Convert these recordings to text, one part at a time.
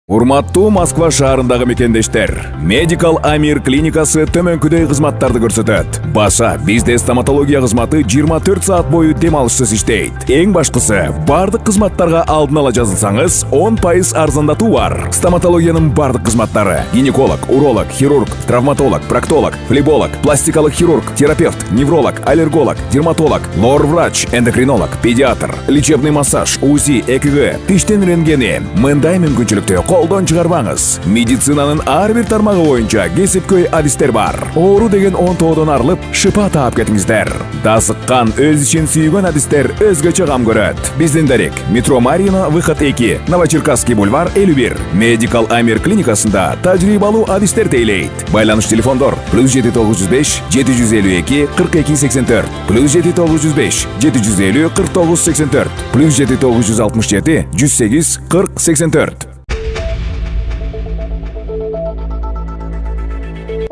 Урматтуу Москва шаарындагы мекендештер, Medical Amir клиникасы төмөнкүдөй кызматтарды көрсөтөт. Баса, бизде стоматология кызматы 24 саат бою дем алышсыз иштейт. Эң башкысы, бардык кызматтарга алдын ала жазылсаңыз, 10% арзандатуу бар. Стоматологиянын бардык кызматтары: гинеколог, уролог, хирург, травматолог, проктолог, флеболог, пластикалык хирург, терапевт, невролог, аллерголог, дерматолог, лор-врач, эндокринолог, педиатр, лечебный массаж, УЗИ, ЭКГ, тиштен рентгени. Мындай мүмкүнчүлүктү колдон чыгарбаңыз. Медицинанын ар бир тармагы боюнча кесипкөй адистер бар. Оору деген 10 тоодон арылып, шыпа таап кетиңиздер. Дасыккан, өз ишин сүйгөн адистер өзгөчө кам көрөт. Биздин дарек: метро Марина, выход 2, Новочеркасский бульвар 51. Medical Amir клиникасында тажрыйбалуу адистер тейлейт. Байланыш телефондор: +7905 752 42 84, +7905 750 49 84, +7967 108 40 84.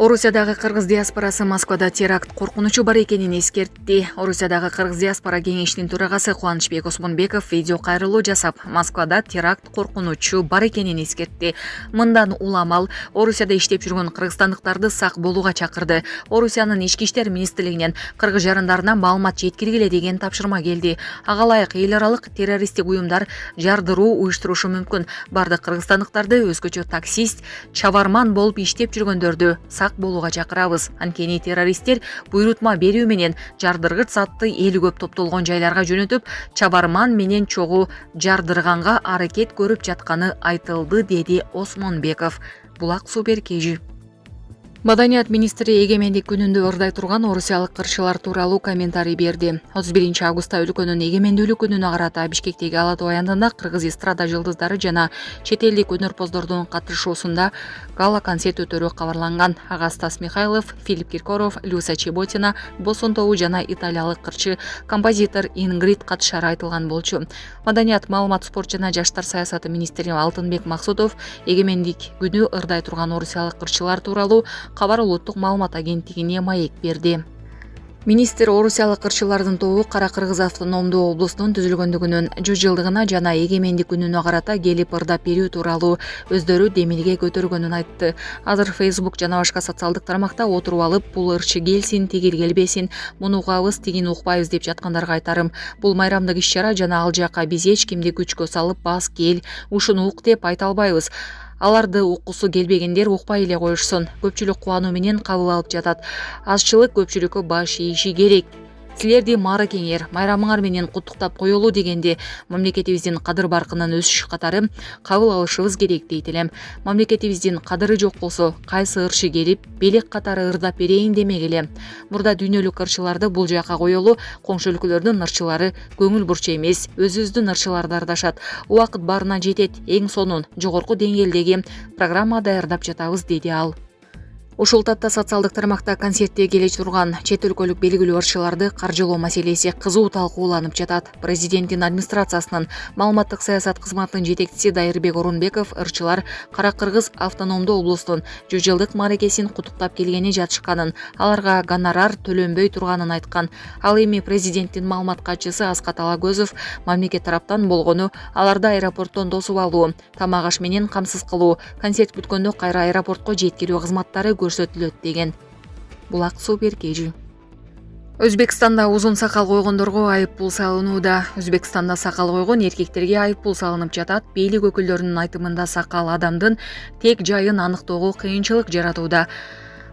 Орусиядагы кыргыз диаспорасы Москвада теракт коркунучу бар экенин эскертти. Орусиядагы кыргыз диаспора кеңешинин төрагасы Кубанычбек Осмонбеков видео кайрылуу жасап, Москвада теракт коркунучу бар экенин эскертти. Мындан улам ал Орусияда иштеп жүргөн кыргызстандыктарды сак болууга чакырды. Орусиянын ички иштер министрлигинен кыргыз жарандарына маалымат жеткиргиле деген тапшырма келди. Ага ылайык эл аралык террористтик уюмдар жардыруу уюштурушу мүмкүн. Бардык кыргызстандыктарды, өзгөчө таксист, чабарман болуп иштеп жүргөндөрдү сак болууга чакырабыз. Анткени террористтер буйрутма берүү менен жардыргыч затты эли көп топтолгон жайларга жөнөтүп, чабарман менен чогуу жардырганга аракет көрүп жатканы айтылды, деди Осмонбеков. Булак Супер KG. Маданият министри эгемендик күнүндө ырдай турган орусиялык кырчылар тууралуу комментарий берди. 31 августта өлкөнүн эгемендүүлүк күнүнө карата Бишкектеги Ала Тоо аянтында кыргыз эстрада жылдыздары жана чет элдик өнөрпоздордун катышуусунда гала-концерт өтөрү кабарланган. Ага Стас Михайлов, Филипп Киркоров, Люся Чеботина, Босон тобу жана италиялык кырчы композитор Ингрид катышары айтылган болчу. Маданият, маалымат, спорт жана жаштар саясаты министри Алтынбек Максутов эгемендик күнү ырдай турган орусиялык кырчылар тууралуу Кабар улуттук маалымат агенттигине маек берди. Министр орусиялык кырчылардын тобу Кара Кыргыз автономдуу облустунун түзүлгөндүгүнүн 100 жылдыгына жана эгемендик күнүнө карата келип ырдап берүү тууралуу өздөрү демилге көтөргөнүн айтты. Азыр Facebook жана башка социалдык тармакта отуруп алып, бул ырчы келсин, тигил келбесин, муну угабыз, тигини укпайбыз деп жаткандарга айтарым. Бул майрамдык иш-чара жана ал жака биз эч кимди күчкө салып бас кел, ушуну ук деп айта албайбыз. Аларды уккусу келбегендер укпай эле коюшсун. Көпчүлүк кубануу менен кабыл алып жатат. Азчылык көпчүлүккө баш ийиши керек. Силерди маара кеңер, майрамыңар менен куттуктап коелу дегенде мамлекетибиздин кадыр баркынын өсүшү катары кабыл алышыбыз керек дейт элем. Мамлекетибиздин кадыры жок болсо, кайсы ырчы келип белек катары ырдап берейин демегиле. Мурда дүйнөлүк ырчыларды бул жака коелу, коңшу өлкөлөрдүн ырчылары көңүл бурчу эмес, өзүбүздүн ырчыларды ардашат. Убакыт баарына жетет, эң сонун жогорку деңгээлдеги программа даярдап жатабыз, деди ал. Ушул тапта социалдык тармакта концертте келе турган чет өлкөлүк белгилүү ырчыларды каржылоо маселеси кызуу талкууланып жатат. Президенттин администрациясынын маалыматтык саясат кызматынын жетекчиси Дайырбек Орунбеков ырчылар Кара Кыргыз автономдуу облустун 100 жылдык мааракесин куттуктап келгени жатышканын, аларга гонорар төлөнбөй турганын айткан. Ал эми президенттин маалымат катчысы Аскат Алагөзов мамлекет тараптан болгону аларды аэропорттон тосуп алуу, тамак аш менен камсыз кылуу, концерт бүткөндө кайра аэропортко жеткирүү кызматтары көрсөтүлөт деген. Булак Супер KG. Өзбекстанда узун сакал койгондорго айыппул салынууда. Өзбекстанда сакал койгон эркектерге айыппул салынып жатат. Бийлик өкүлдөрүнүн айтымында сакал адамдын тек жайын аныктоого кыйынчылык жаратууда.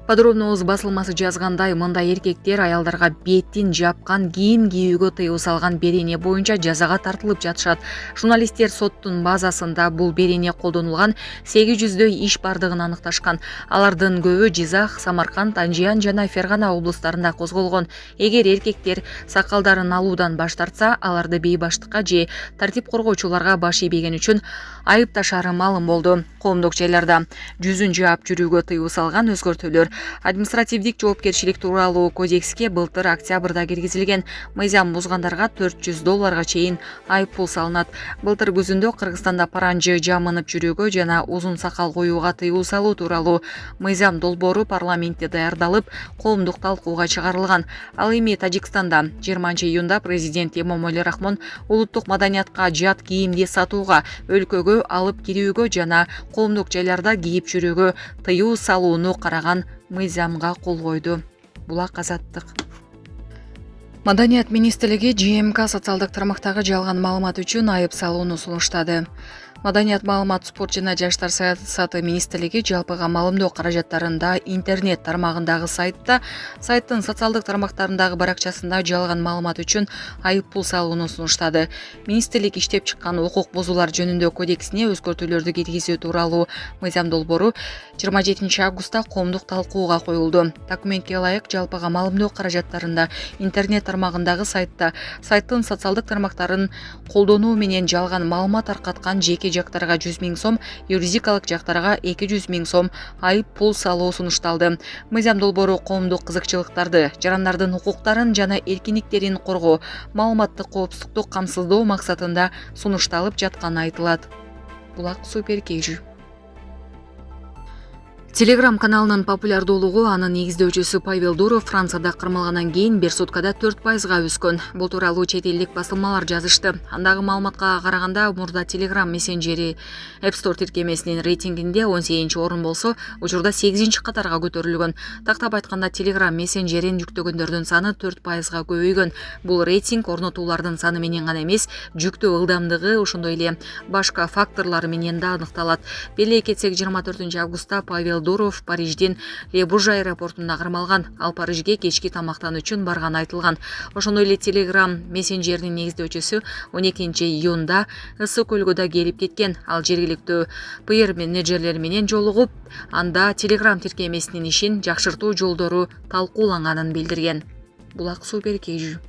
Подробноз басылмасы жазгандай, мындай эркектер аялдарга бетин жапкан кийим кийүүгө тыюу салган берене боюнча жазага тартылып жатышат. Журналисттер соттун базасында бул берене колдонулган 800дөй иш бардыгын аныкташкан. Алардын көбү Жизах, Самарканд, Анжиян жана Фергана облустарында козголгон. Эгер эркектер сакалдарын алуудан баш тартса, аларды бейбаштыкка же тартип коргоочуларга баш ийбеген үчүн айып ташары маалым болду. Коомдук жайларда жүзүн жаап жүрүүгө тыюу салган өзгөртүүлөр Административдик жоопкерчилик тууралуу кодекске былтыр октябрда киргизилген. Мыйзам бузгандарга $400 чейин айыппул салынат. Былтыр күзүндө Кыргызстанда паранжы жамынып жүрүүгө жана узун сакал коюуга тыюу салуу тууралуу мыйзам долбоору парламентте даярдалып, коомдук талкууга чыгарылган. Ал эми Тажикстанда 20-июнда президент Эмомали Рахмон улуттук маданиятка жат кийимди сатууга, өлкөгө алып кирүүгө жана коомдук жайларда кийип жүрүүгө тыюу салууну караган мыйзамга кол койду. Булак Азаттык. Маданият министрлиги ЖМК социалдык тармактагы жалган маалымат үчүн айып салууну сунуштады. Маданият, маалымат, спорт жана жаштар саясаты министрлиги жалпыга маалымдоо каражаттарында интернет тармагындагы сайттын социалдык тармактарындагы баракчасында жалган маалымат үчүн айыппул салууну сунуштады. Министрлик иштеп чыккан укук бузуулар жөнүндө кодексине өзгөртүүлөрдү киргизүү тууралуу мыйзам долбоору 27 августта коомдук талкууга коюлду. Документке ылайык жалпыга маалымдоо каражаттарында интернет тармагындагы сайттын социалдык тармактарын колдонуу менен жалган маалымат таркаткан жеке жактарга 100 000 сом, юридикалык жактарга 200 000 сом айып пул салуу сунушталды. Мыйзам долбоору коомдук кызыкчылыктарды, жарандардын укуктарын жана эркиндиктерин коргоо, маалыматтык коопсуздукту камсыздоо максатында сунушталып жатканы айтылат. Булак Суперкейжи. Telegram каналынын популярдуулугу анын негиздөөчүсү Павел Дуров Францияда кырмалгандан кийин 1 суткада 4%га өскөн. Бул тууралуу чет элдик басылмалар жазышты. Андагы маалыматка караганда, мурда Telegram мессенджери App Store тиркемесинин рейтингинде 18-орун болсо, учурда 8-катарга көтөрүлгөн. Тактап айтканда, Telegram мессенджерин жүктөгөндөрдүн саны 4%га көбөйгөн. Бул рейтинг орнотуулардын саны менен гана эмес, жүктөө ылдамдыгы, ошондой эле башка факторлор менен да аныкталат. Беле кетсек, 24 августта Павел Дуров Париждин Лебуж аэропортунда кырмалган. Ал Парижге кечки тамактан үчүн барганы айтылган. Ошондой эле Telegram мессенджеринин негиздөөчүсү 12-июнда Ысык көлгөдө келип кеткен. Ал жергиликтүү PR менеджерлери менен жолугуп, анда Telegram тиркемесинин ишин жакшыртуу жолдору талкууланганын билдирген. Булак Суперкейжи.